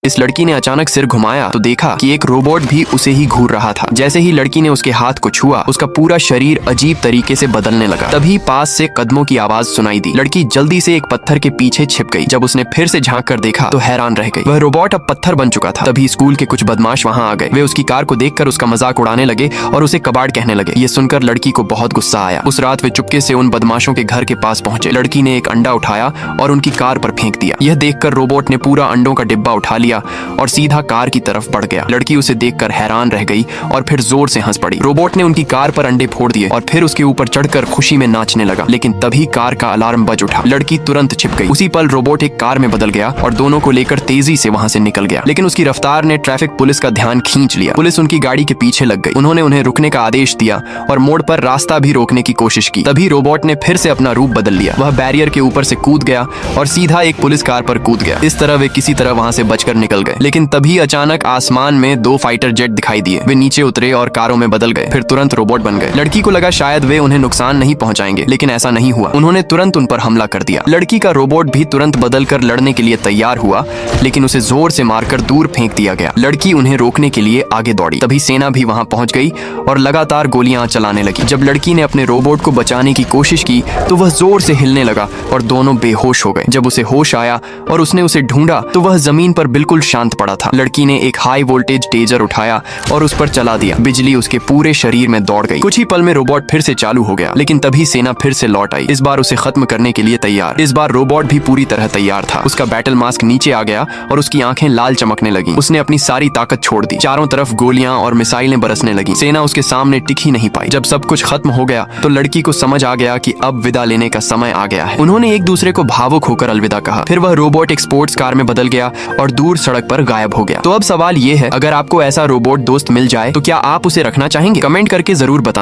इस लड़की ने अचानक सिर घुमाया तो देखा कि एक रोबोट भी उसे ही घूर रहा था। जैसे ही लड़की ने उसके हाथ को छुआ, उसका पूरा शरीर अजीब तरीके से बदलने लगा। तभी पास से कदमों की आवाज सुनाई दी। लड़की जल्दी से एक पत्थर के पीछे छिप गई। जब उसने फिर से झांक कर देखा तो हैरान रह गई। वह रोबोट अब पत्थर बन चुका था। तभी स्कूल के कुछ बदमाश वहां आ गए। वे उसकी कार को देखकर उसका मजाक उड़ाने लगे और उसे कबाड़ कहने लगे। ये सुनकर लड़की को बहुत गुस्सा आया। उस रात वे चुपके से उन बदमाशों के घर के पास पहुंचे। लड़की ने एक अंडा उठाया और उनकी कार पर फेंक दिया। यह देखकर रोबोट ने पूरा अंडों का डिब्बा उठा लिया और सीधा कार की तरफ बढ़ गया। लड़की उसे देखकर हैरान रह गई और फिर जोर से हंस पड़ी। रोबोट ने उनकी कार पर अंडे फोड़ दिए और फिर उसके ऊपर चढ़कर खुशी में नाचने लगा। लेकिन तभी कार का अलार्म बज उठा। लड़की तुरंत छिप गई। उसी पल रोबोट एक कार में बदल गया और दोनों को लेकर तेजी से वहां से निकल गया। लेकिन उसकी रफ्तार ने ट्रैफिक पुलिस का ध्यान खींच लिया। पुलिस उनकी गाड़ी के पीछे लग गई। उन्होंने उन्हें रुकने का आदेश दिया और मोड़ पर रास्ता भी रोकने की कोशिश की। तभी रोबोट ने फिर से अपना रूप बदल लिया। वह बैरियर के ऊपर से कूद गया और सीधा एक पुलिस कार पर कूद गया। इस तरह वे किसी तरह वहां से बचकर निकल गए। लेकिन तभी अचानक आसमान में 2 फाइटर जेट दिखाई दिए। वे नीचे उतरे और कारों में बदल गए, फिर तुरंत रोबोट बन गए। लड़की को लगा शायद वे उन्हें नुकसान नहीं पहुंचाएंगे, लेकिन ऐसा नहीं हुआ। उन्होंने तुरंत उन पर हमला कर दिया। लड़की का रोबोट भी तुरंत बदलकर लड़ने के लिए तैयार हुआ, लेकिन उसे जोर से मारकर दूर फेंक दिया गया। लड़की उन्हें रोकने के लिए आगे दौड़ी। तभी सेना भी वहां पहुंच गई और लगातार गोलियां चलाने लगी। जब लड़की ने अपने रोबोट को बचाने की कोशिश की तो वह जोर से हिलने लगा और दोनों बेहोश हो गए। जब उसे होश आया और उसने उसे ढूंढा तो वह जमीन पर बिल्कुल शांत पड़ा था। लड़की ने एक हाई वोल्टेज टेजर उठाया और उस पर चला दिया। बिजली उसके पूरे शरीर में दौड़ गई। कुछ ही पल में रोबोट फिर से चालू हो गया। लेकिन तभी सेना फिर से लौट आई, इस बार उसे खत्म करने के लिए तैयार। इस बार रोबोट भी पूरी तरह तैयार था। उसका बैटल मास्क नीचे आ गया और उसकी आंखें लाल चमकने लगी। उसने अपनी सारी ताकत छोड़ दी। चारों तरफ गोलियां और मिसाइलें बरसने लगी। सेना उसके सामने टिक ही नहीं पाई। जब सब कुछ खत्म हो गया तो लड़की को समझ आ गया कि अब विदा लेने का समय आ गया है। उन्होंने एक दूसरे को भावुक होकर अलविदा कहा। फिर वह रोबोट एक स्पोर्ट्स कार में बदल गया और दूर सड़क पर गायब हो गया। तो अब सवाल ये है, अगर आपको ऐसा रोबोट दोस्त मिल जाए तो क्या आप उसे रखना चाहेंगे? कमेंट करके जरूर बताएं।